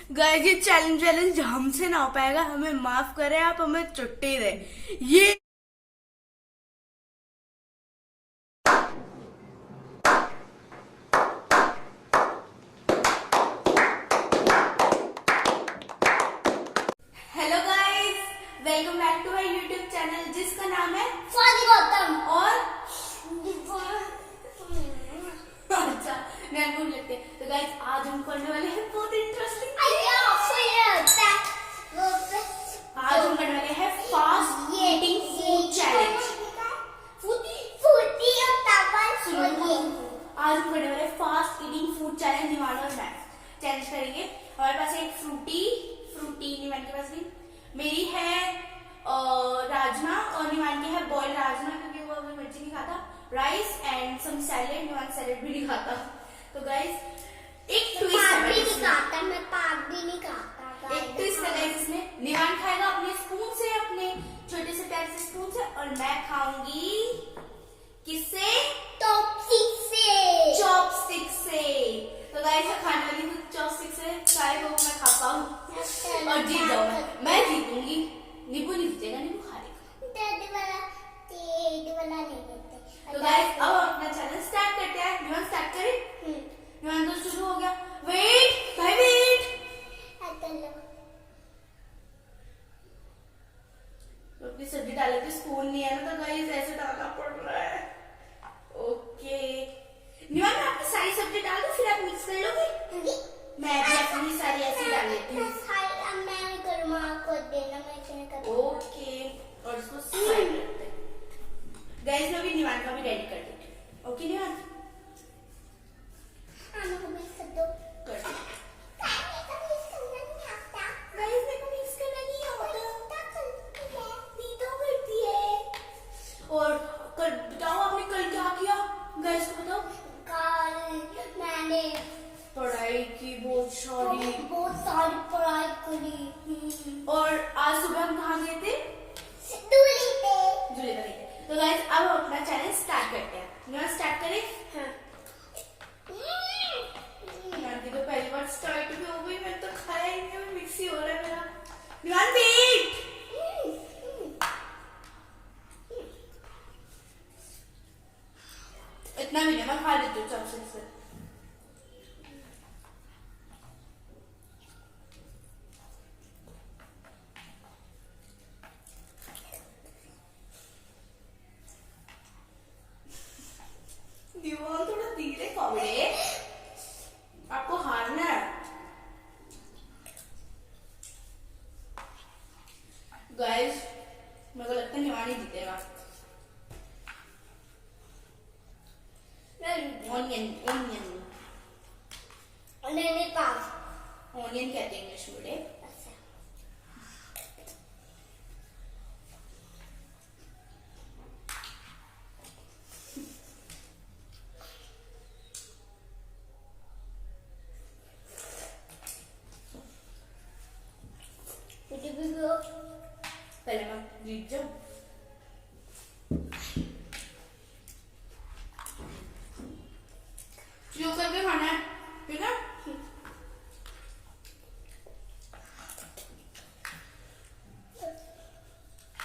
Guys ये challenge हमसे ना हो पाएगा, हमें माफ करें आप, हमें छुट्टी दे। ये hello guys, welcome back to my YouTube channel जिसका नाम है स्वाति गौतम। और अच्छा मैं भूल लेते हैं। तो गाइस आज हम करने वाले हैं बहुत इंटरेस्टिंग, आज हम करने वाले हैं फास्ट ईटिंग फूड चैलेंज। आज हम करने वाले फास्ट ईटिंग फूड चैलेंज। निवान और मैं चैलेंज करेंगे। हमारे पास एक फ्रूटी निवान के पास भी, मेरी है राजमा और निवान की है बॉइल्ड राजमा क्योंकि वो अभी मिर्ची नहीं खाता, राइस एंड सम सैलेड। निवान सैलेड भी नहीं खाता। तो गाइस एक ट्विस्ट है, मैं पाप भी नहीं खाता। एक ट्विस्ट है गाइस इसमें। निवान खाएगा अपने स्पून से, अपने छोटे से प्यारे से स्पून से, और मैं खाऊंगी किससे? चॉपस्टिक से। तो गाइस मैं खाने वाली हूँ चॉपस्टिक से, चाहे वो मैं खा पाऊँ और जीत जाऊँ। मैं जीतूंगी, नींबू नहीं जीतेगा, नींबू खा लेगा। तो गाइस अब अपना चैलेंज स्टार्ट करते हैं। निवान स्टार्ट करें? निवान तो शुरू हो गया। वेट भाई वेट। तो अपनी सब्जी डालने की स्पून नहीं है ना, तो गाइस ऐसे डालना पड़ रहा है। ओके निवान मैं आपकी सारी सब्जी डाल दूं, फिर आप मिक्स कर लोगे? मैं भी अपनी सारी ऐसी डाल लेती हूँ। ओके और इसको साइड रखते हैं। गाइस मैं भी निवान का भी रेडी कर देती हूँ। ओके निवान कर दो। गाइस मेरे को मिक्स करना नहीं आता, नीतू करती है। और बताओ आपने कल क्या किया? गाइस को बताओ। मैंने पढ़ाई की बहुत सारी पढ़ाई करी। और आज सुबह हम कहाँ गए थे? दूली पे। झूले पर गए थे। तो गाइस अब हम अपना चैलेंज स्टार्ट करते हैं। निवान स्टार्ट करें? हाँ। निवान की तो पहली बार स्टार्ट भी हो गई, मैंने तो खाया ही नहीं, मिक्सी हो रहा है मेरा। निवान वेट। इतना भी नहीं, मैं खा लेती हूँ चॉपस्टिक से। निवान थोड़ा धीरे खाओ बेटे, आपको हारना है। गाइस मेरे को लगता है निवान ही जीतेगा। ऑनियन कहते हैं इंग्लिश में बेटे। पहले मैं जीत जाऊं। यूं करके खाना है, ठीक है?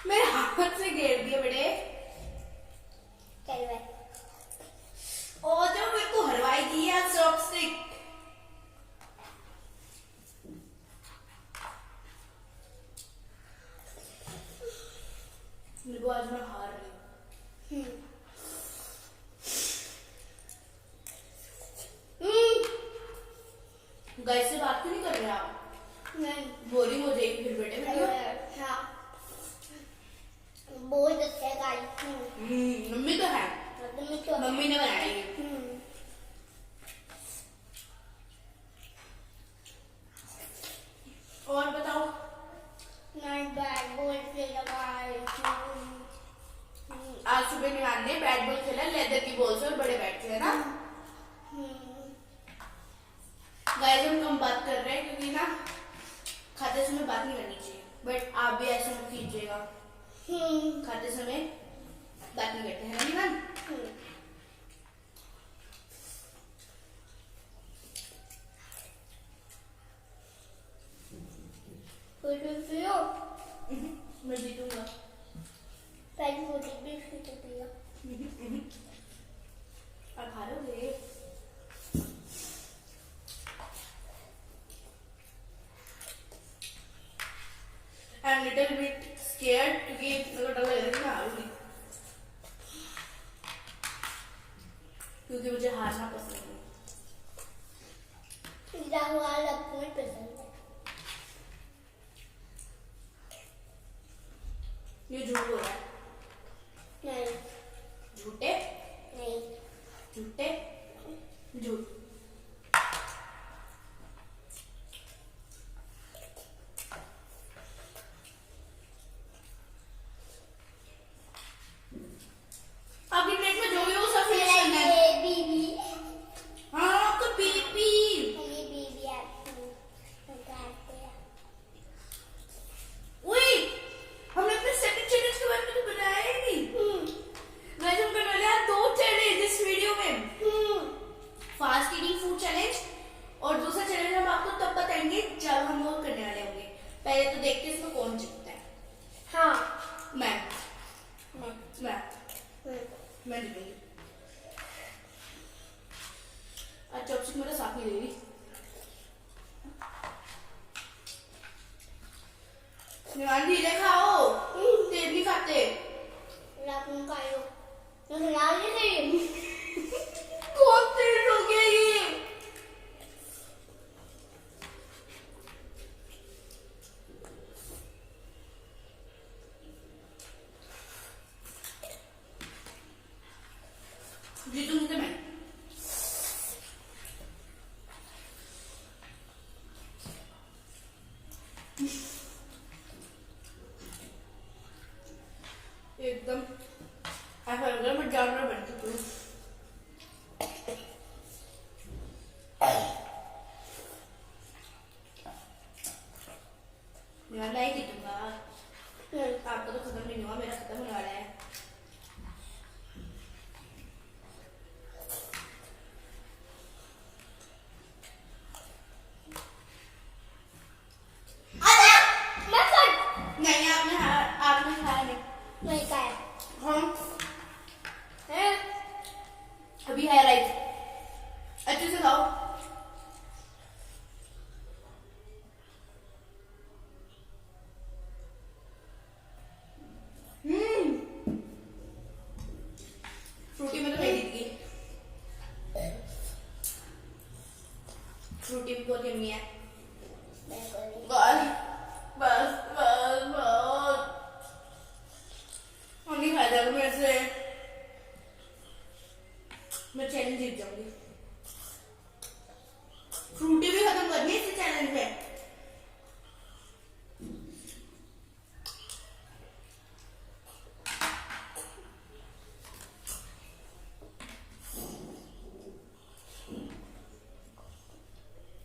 मेरे हाथ से घेर दिया बेटे। और जब मेरे को हलवाई दिया चॉपस्टिक। आज मैं हार रही हूँ। गाइस से बात क्यों नहीं कर रहे आप? नहीं बोरिंग हो जाएगी फिर बेटे वीडियो। हाँ बहुत अच्छा है गाइस। मम्मी तो है, मम्मी ने बनाया ये। और बताओ। मैं बैट बॉल खेला। आज सुबह निवान ने बैट बॉल खेला, लेदर की बॉल से, और बड़े बैट से, है ना? गाइस हम कम बात कर रहे हैं क्योंकि ना खाते समय बात नहीं करनी चाहिए, बट आप भी ऐसे मत कीजिएगा। खाते समय बात नहीं करते हैं ना निवान? फ्रूटी पियो मैं जीतूंगा। पहले फ्रूटी भी फ्रूटी पियो अब हारोगे। I am little bit scared क्योंकि मेरे को डर लग रहा है कि मैं हारूंगी, क्योंकि मुझे हारना पसंद है। राहुल अपने पसंद है। ये झूठ बोल रहा है। नहीं झूठे नहीं झूठे झूठ। आपकी प्लेट में जो भी हो सब फिनिश करना है। ये बीबी हाँ तो पीपी। ये बीबी आपको बताते हैं। उई, हमने अपने सेकंड चैलेंज के बारे में तो बताया ही नहीं। गाइस हम करने वाले हैं 2 चैलेंज इस वीडियो में। फास्ट ईटिंग फूड चैलेंज और दूसरा चैलेंज हम आपको तब बताएंगे जब हम वो करने वाले होंगे। पहले तो देखते हैं इसमें कौन जीतता है। हाँ मैं मैं मैं हम्म। मैं जीतूंगी। आज चॉपस्टिक मेरे साथ नहीं देगी। निवान धीरे खाओ, तेज नहीं खाते। रात का आयो तो लाल नहीं कौन तेज हो गया ये? जीतूंगी तो मैं। एकदम ऐसा लग रहा है मैं जानवर बन चुकी हूँ। यार मैं ही जीतूंगा। आपका तो खत्म नहीं हुआ, मेरा खत्म होने वाला है। नहीं आपने खाया नहीं। नहीं खाया हाँ है अभी है राइट, अच्छे से खाओ। फ्रूटी में तो मैं जीत गई। फ्रूटी भी बहुत यम्मी है। मैं कोई बस बस बस बस और नहीं खाया जाएगा मेरे से। मैं चैलेंज जीत जाऊंगी। फ्रूटी भी खत्म करनी है इस चैलेंज में।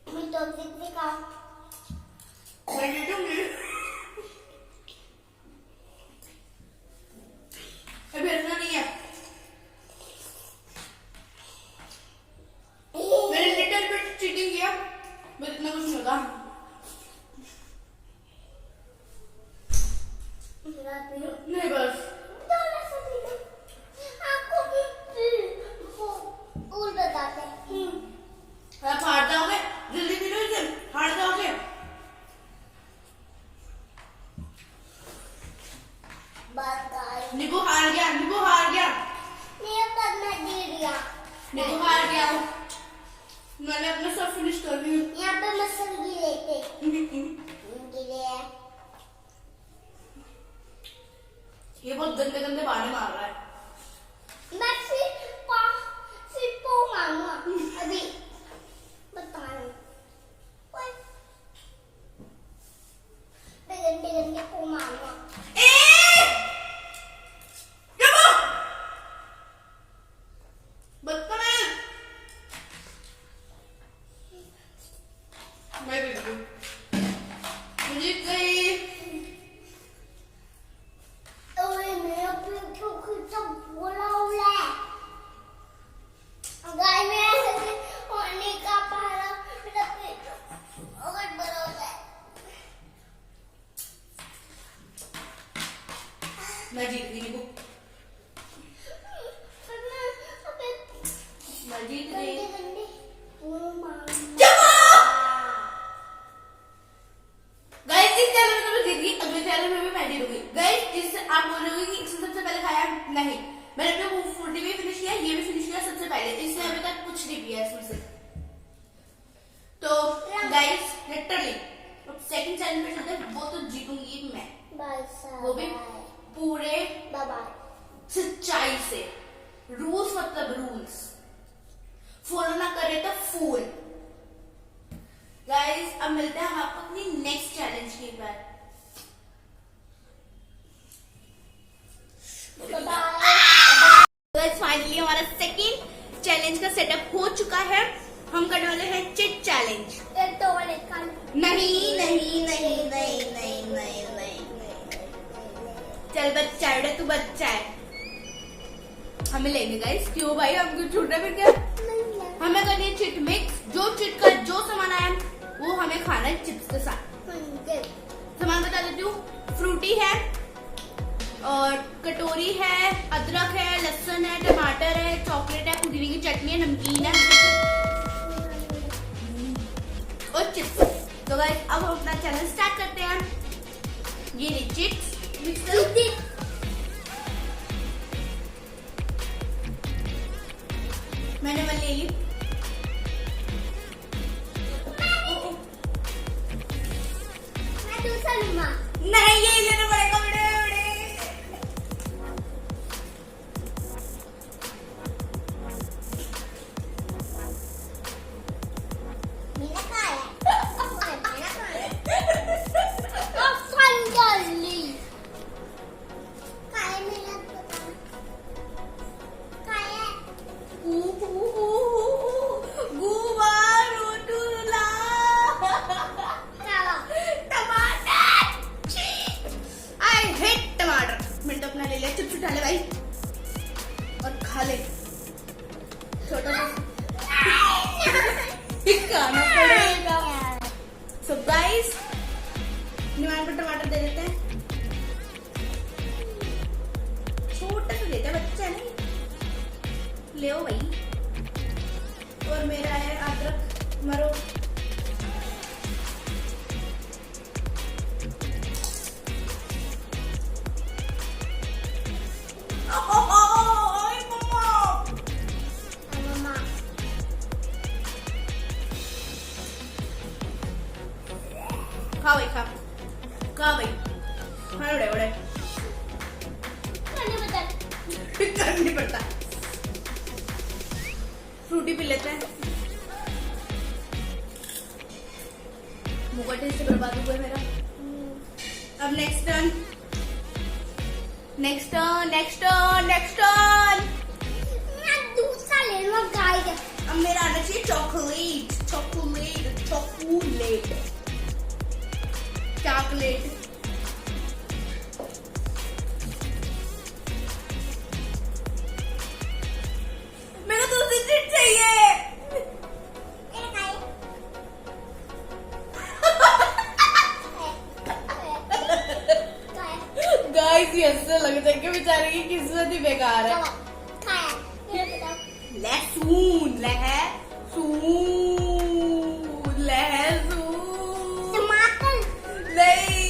मैं तो भी खाऊं मैं जीतूंगी। अभी ऐसा नहीं है। मैंने लिटिल बिट चीटिंग किया, बस इतना कुछ नहीं होता। नहीं बस आपको वो और बताते हैं आप हार जाओगे, जल्दी पी लो इसे, हार जाओगे। बात गाय निको हार गया, निको हार गया, मेरे पास मैं दे दिया निको हार गया। मैंने अपना सब फिनिश कर दी। यहाँ पे मसल लेते गिरे हैं ये बहुत गंदे गंदे बाने मार रहा है। मैं सिर्फ पो मारूंगा अभी बता रही हूँ ओए, मैं गंदे गंदे पो मारूंगा बदतमीज। मैं जीत गई, मैं जीत गई। ओए मेरा पेट तो कितना बोला हुआ है गाय में ऐसे होने का पहला मेरा पेट अगर बड़ा हो जाए मैं जीत गई नीकू, मैं जीत गई। गाइस इस चैनल में तो मैं जीत गई, अगले चैनल में भी मैं जीतूंगी। गाइस इस आप बोल रहे हो कि इसने सबसे पहले खाया, नहीं मैंने अपने वो फ्रूटी भी फिनिश किया, ये भी फिनिश किया सबसे पहले, इसने अभी तक कुछ नहीं पिया इसमें से। तो गाइस लिटरली अब सेकंड चैनल में चलते हैं, वो तो जीतूंगी मैं, वो भी पूरे सच्चाई से। रूल्स मतलब रूल्स, फॉलो ना करे तो फूल। गाइस अब मिलते हैं हम आपको अपनी नेक्स्ट चैलेंज के बाद। गाइस फाइनली हमारा सेकंड चैलेंज का सेटअप हो चुका है, हम करने वाले हैं चिट चैलेंज। नहीं नहीं नहीं नहीं नहीं नहीं नहीं चल बच्चा है तू, बच्चा है, हमें लेंगे गाइस। क्यों भाई हम क्यों छूटा फिर क्या? हमें करनी है चिट मिक्स, जो चिट का जो सामान आया वो हमें खाना है चिप्स के साथ। सामान बता देती हूँ, फ्रूटी है और कटोरी है, अदरक है, लहसुन है, टमाटर है, चॉकलेट है, पुदीने की चटनी है, नमकीन है और चिप्स। तो गाइस अब हम अपना चैनल स्टार्ट करते हैं। ये ले चिप्स मिक्स, मैंने वाली ले ली। नहीं ये लेना पड़ेगा बड़े बड़े। खाना पड़ेगा। सो गाइस निवान को टमाटर दे देते हैं, छोटा सा देता है, बच्चा नहीं, ले भाई। और मेरा है अदरक मरो, खा भाई खा खा भाई, बड़े बड़े नहीं पड़ता। फ्रूटी पी लेते हैं, मुंह टेस्ट से बर्बाद हुआ है मेरा। अब next turn, next turn, next turn, next turn. दूसरा ले लो गाइस। अब मेरा आना चाहिए चॉकलेट, चॉकलेट, चॉकलेट, चॉकलेट। मेरे को दूसरी चीज चाहिए। गाइस ये ऐसा लगता है कि बेचारे की किस्मत ही बेकार है। लहसुन, लहसुन, लहसुन, टमाटर नहीं,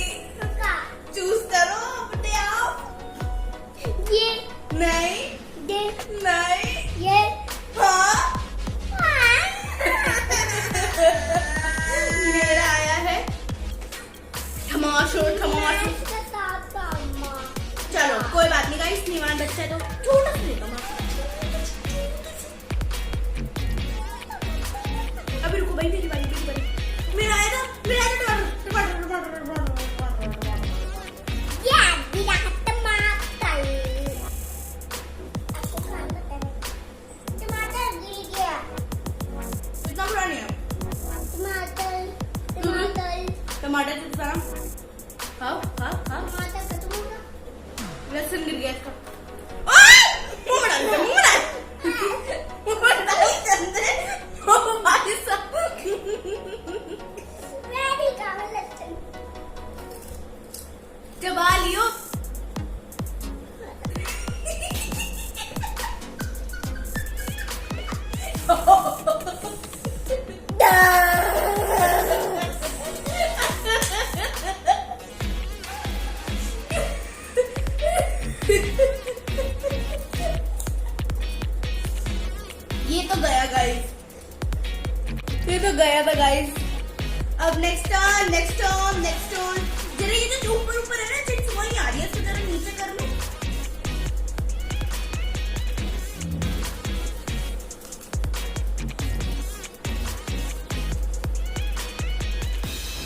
चूज करो अपने आप। ये नहीं, दे नहीं, ये हाँ। मेरा आया है टमाटर, टमाटर। चलो कोई बात नहीं गाइस, निवान बच्चा है तो छोटा सा लेता हूँ। अभी रुको भाई, मेरी बारी, मेरी बारी। मेरा आया था, मेरा आया था टमाटर, टमाटर, टमाटर, टमाटर। ये दिया टमाटर। टमाटर गिर गया। इतना बुरा नहीं है। टमाटर टमाटर टमाटर चिप्स खाना, खाओ खाओ खाओ। टमाटर खत्म हो गया। लहसुन गिर गया इसका। ओए! मुंह में डाल दे, मुंह में डाल। मुंह में डाल चंदे। ओ भाई साहब। मैं भी खाऊं लहसुन। चबा लियो। नेक्स्ट टर्न जरा ये जो ऊपर ऊपर है ना चिप्स वो नहीं आ रही है, तो जरा नीचे कर लो।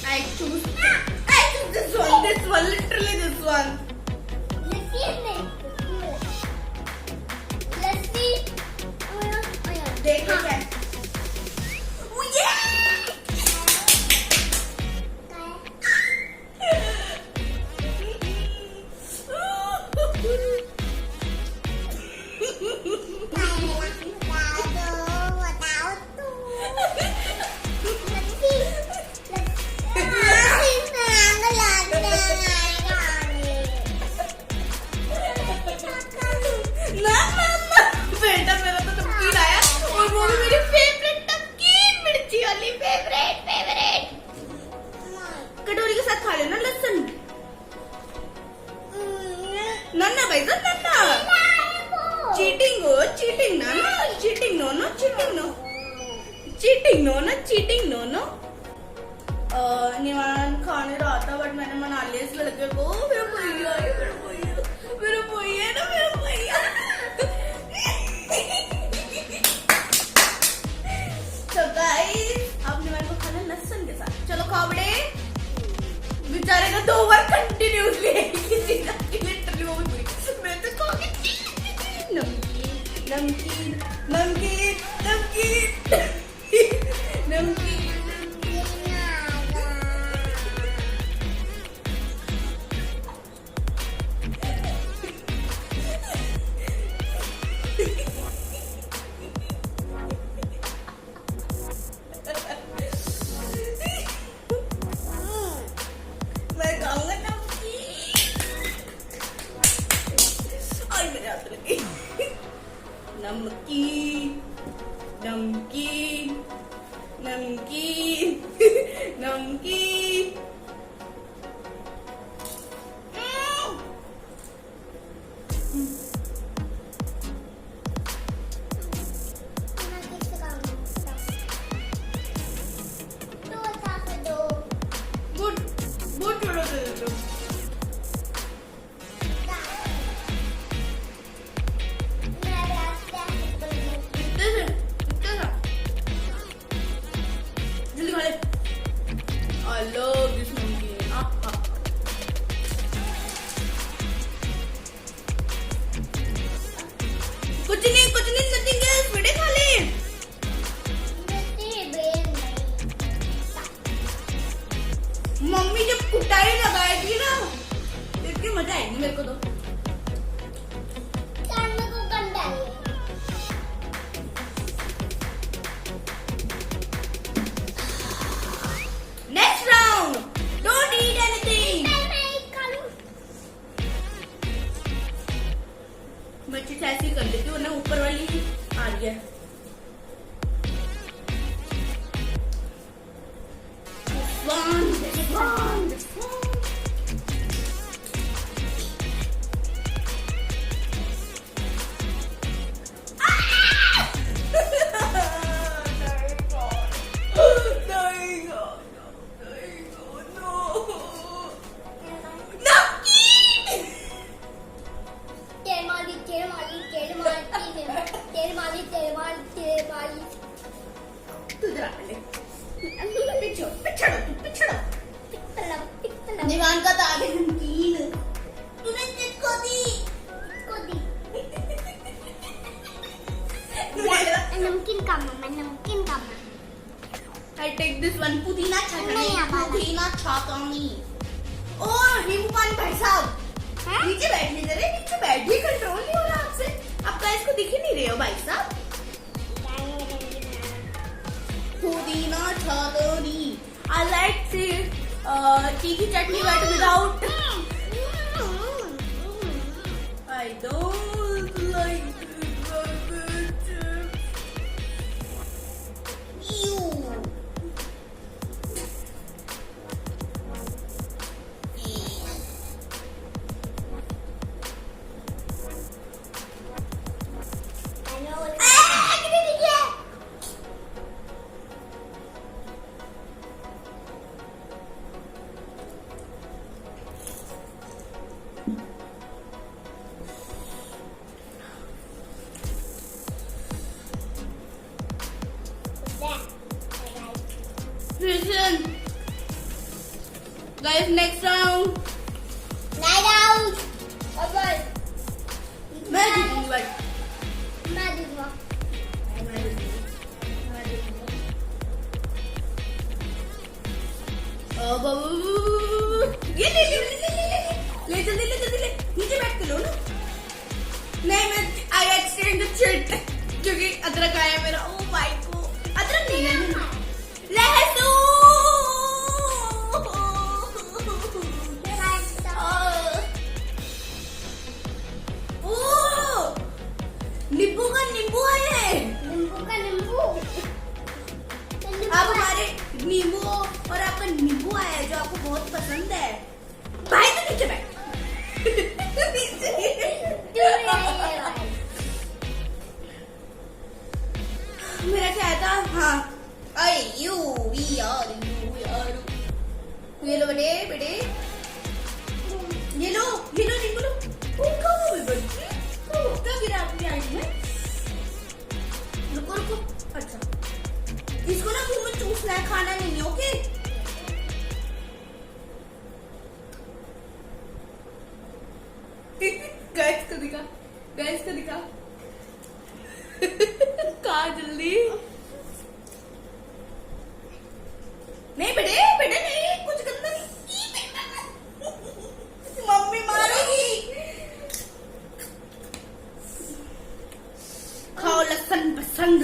I choose this one, literally this one. देख लो क्या है। Oh, yeah! बेटा मेरा तो नमकीन आया और वो भी मेरी फेवरेट नमकीन, मिर्ची वाली फेवरेट। कटोरी के साथ खा लेना लहसुन। नन्ना भाई तो नन्ना चीटिंग नो। निवान खाने रहा था बट मैंने मना लिया इस लड़के को। मेरा भैया ना मेरा भैया। तो गाइस अब निवान को खाना लहसुन के साथ। चलो खाओ बड़े। बेचारे का 2 बार कंटिन्यूसली लिटरली वो भी मैं तो खाऊंगी। नमकीन मैं खाऊंगा नमकीन। गुड थोड़ा दे दो। जल्दी खा ले। I love this नमकीन। कुछ नहीं nothing else, बेटे खा ले। मम्मी जब कुटाई लगाएगी ना देख के मजा आएगी मेरे को तो। Next round, don't eat anything. मैं चीज ऐसी कर लेती हूँ ना ऊपर वाली आ रही है। This one. निवान का तो आगे नमकीन तूने किसको दी? नमकीन का I take this one पुदीना छाटनी। ओ नींबू पानी भाई साहब नीचे बैठिए जरा, नीचे बैठिए, कंट्रोल नहीं हो रहा आपसे। आप गाइस को दिख ही नहीं रहे हो भाई साहब। पुदीना छाटनी। I like तीखी चटनी but without I don't like guys next round night out और मैं जीतूंगी भाई। मैं दूंगा ये ले जल्दी ले नीचे बैठ के लो ना। नहीं मैं आई एक्सटेंड द चिट क्योंकि अदरक आया मेरा। ओ भाई को अदरक नहीं है लहसुन। ओ नींबू का नींबू है। नींबू का नींबू आप हमारे नींबू और आपका नींबू आया है जो आपको बहुत पसंद है। भाई तो नीचे बैठ। मेरा क्या था? हाँ आई यू वी आर ये लो बेटे बेटे ये लो नींबू लो। क्या गिरा आपकी आंख में? रुको अच्छा इसको ना मुंह में चूसना है, खाना नहीं है। ओके गाइस को दिखा कहा जल्दी। नहीं बेटे नहीं कुछ गंदा नहीं। मम्मी मारेगी। खाओ लहसुन पसंद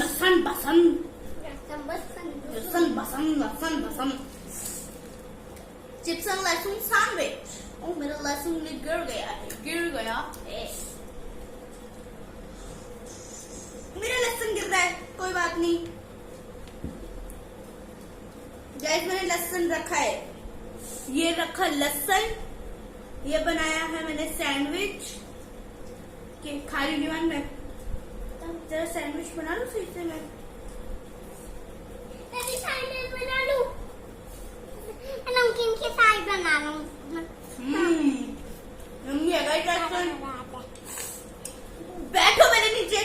चिप्स एंड लहसुन सैंडविच। ओ मेरा लहसुन गिर गया है। मेरा लहसुन गिर रहा है, कोई बात नहीं। गाइस मैंने लहसुन रखा है, ये रखा लहसुन, ये बनाया है मैंने सैंडविच के खा रही हूँ मैं। जरा सैंडविच बना लो फिर से मैं सैंडविच बना लूं। नमकीन के साथ बना लूं। मम्मी है गाइस बैठो मेरे नीचे।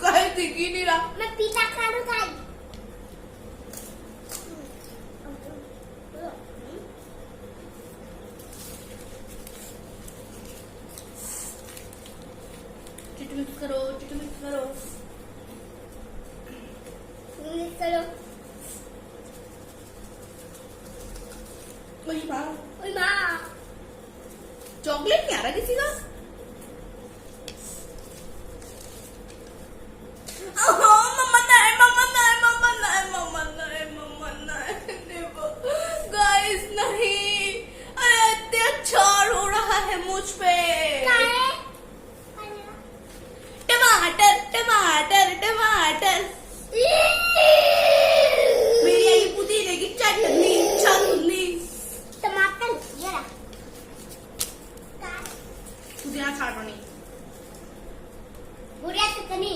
गाइस दिख ही नहीं रहा। मैं पिज़्ज़ा खा लूं गाइस। चिट मिक्स करो ओए माँ चॉकलेट नहीं आ रहा किसी का। गाइस नहीं, अरे अत्याचार हो रहा है मुझ पे। टमाटर मेरी आई पुदीने की चटनी। टमाटर ये रहा। पुदीना खाना नहीं। बुढ़िया चटनी।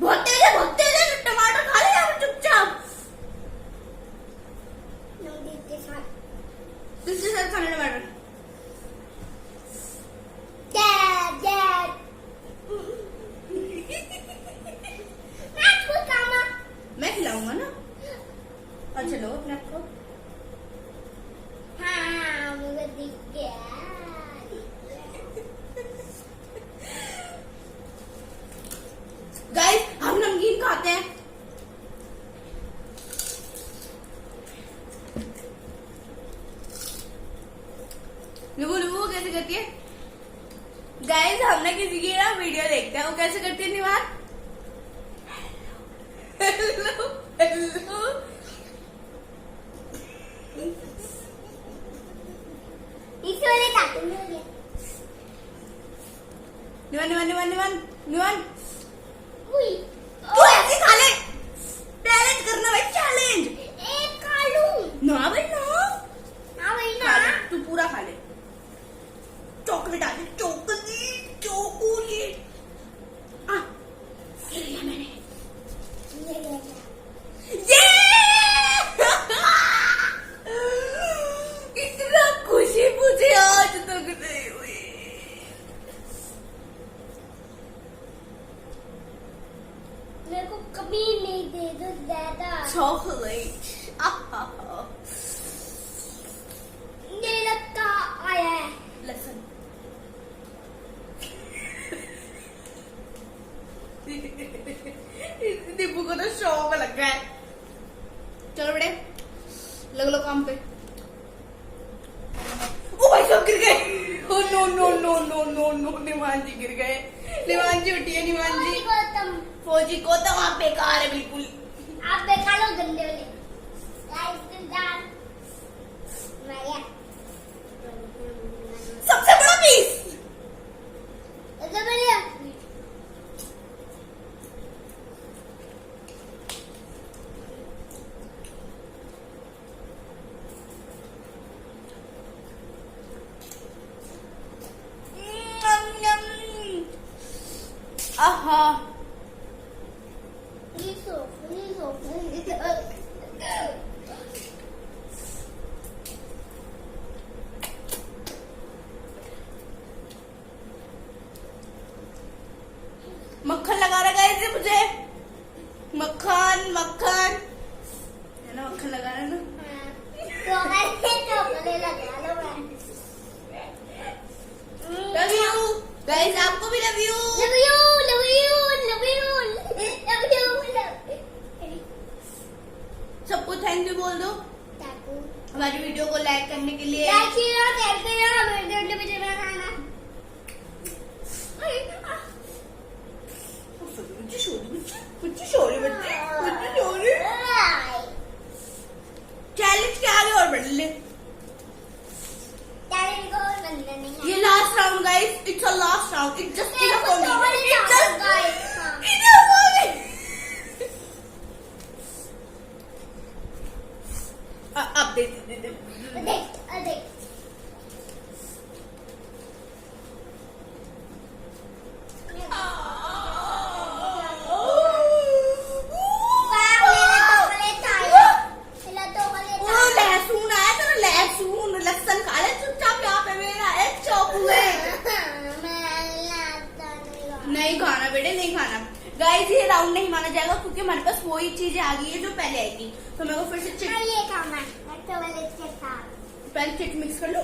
बहुत तेज है टमाटर खा ले चुपचाप। किसके साथ खाने टमाटर? मैं खिलाऊंगा ना। अच्छा लो अपने आप को। हाँ मुझे दिख गया। गाइस हम नमकीन खाते हैं। वो कैसे करती है? गाइस हमने किसी की ना वीडियो देखते हैं, वो कैसे करती है निवार। हेलो निवान तू ऐसे खा ले। चैलेंज करना भाई, चैलेंज। एक खा लूं ना भाई ना ना तू पूरा खा ले। चॉकलेट आ गई, चॉकलेट ये लिया मैंने। ये इतना खुशी मुझे आज तक नहीं हुई। कभी नहीं दे दो ज्यादा। चॉकलेट ये लगता आया है। लसन दीपू को तो शौक लग गया है। चलो बेटे लग लो काम पे। ओ भाई सब गिर गए। Oh no no no no no no निमान जी गिर गए। निमान जी उठी है। निमान जी गौतम फौजी को तो वहां बेकार है बिल्कुल। आप देखा लो गंदे वाले। सबसे बड़ा पीस बढ़िया। आहा मक्खन लगा रखा है इसे मुझे। मक्खन मक्खन है ना, मक्खन लगा रहा है ना। लव यू गाइस, आपको भी लव यू। सबको थैंक यू बोल दो हमारी वीडियो को लाइक करने के लिए। चैलेंज के आगे और बढ़ ले। ये last round guys, it's a last round. It's just enough for me. It's just enough for me. अब देख लहसुन खा ले चुपचाप। यहाँ पे मेरा एक चॉकलेट। नहीं खाना बेटे, नहीं खाना। गाइस ये राउंड नहीं माना जाएगा क्योंकि हमारे पास वही चीजें आ गई है जो पहले आई थी। तो मेरे को फिर से पहले चिट मिक्स कर लो।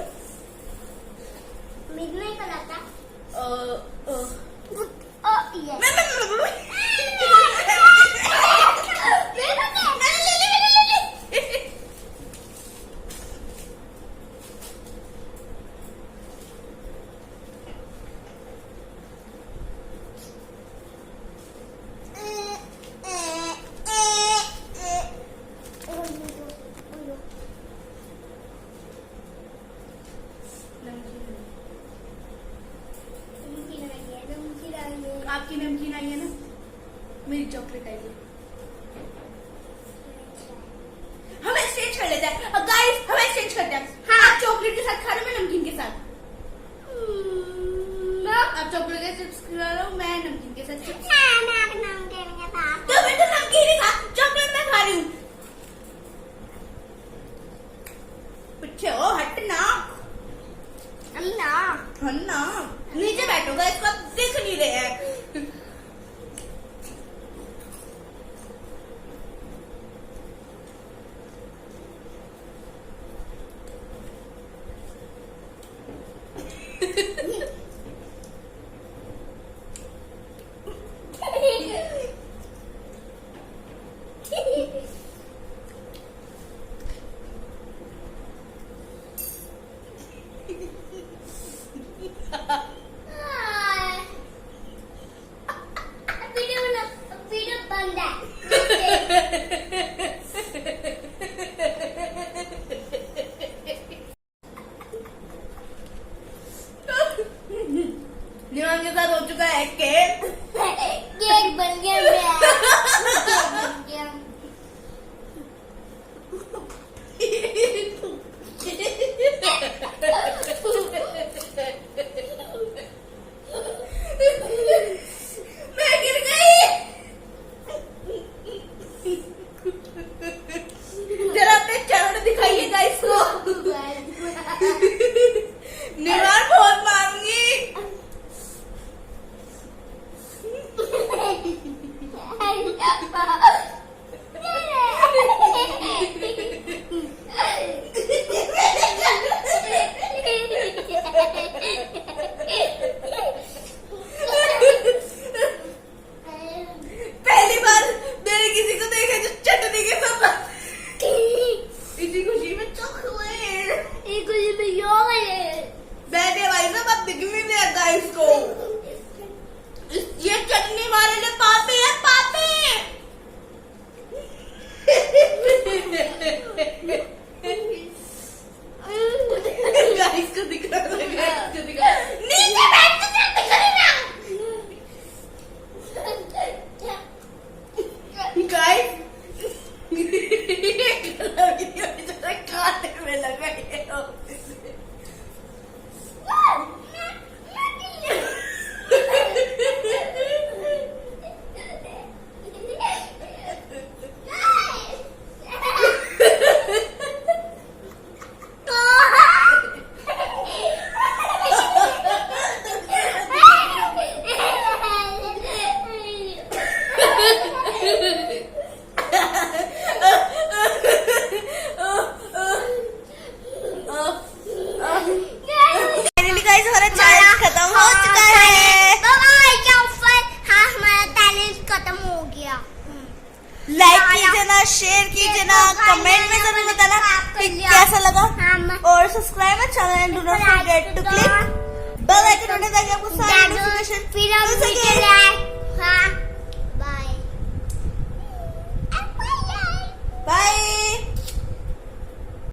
आपकी नमकीन आई है ना, मेरी चॉकलेट आई है। हम एक्सचेंज कर लेते हैं गाइस, हम एक्सचेंज करते हैं। हाँ, आप चॉकलेट के साथ खा रहे हो, मैं नमकीन के साथ। आप चॉकलेट के चिप्स खा रहे हो, मैं नमकीन के साथ चिप्स। तो मैं तो नमकीन ही खा, चॉकलेट मैं खा रही हूँ। पीछे हो, हटना हन्ना। नीचे बैठो गाइस, इसको आप दिख नहीं रहे हैं। निवान के साथ हो चुका है केक। केक बन गया। मैं गिर गई। जरा अपने चरण दिखाइएगा इसको। निवान बहुत मारूंगी। पहली बार मैंने किसी को देखा जो चटनी के साथ इसी खुशी में चॉकलेट मैंने भाई साहब अब दिख भी नहीं लगा इसको। ये चटनी वाले ने पापी है पापी। गाइस को दिख रहा है, गाइस को दिख रहा है। नीचे बैठ के चटनी करेगा। गाइस खाने में लगा ये। लाइक कीजिए ना, शेयर कीजिए ना, कमेंट में जरूर बताना कि कैसा लगा और subscribe my channel and do not forget to click bell icon ताकि आपको सारी नोटिफिकेशन फिर हम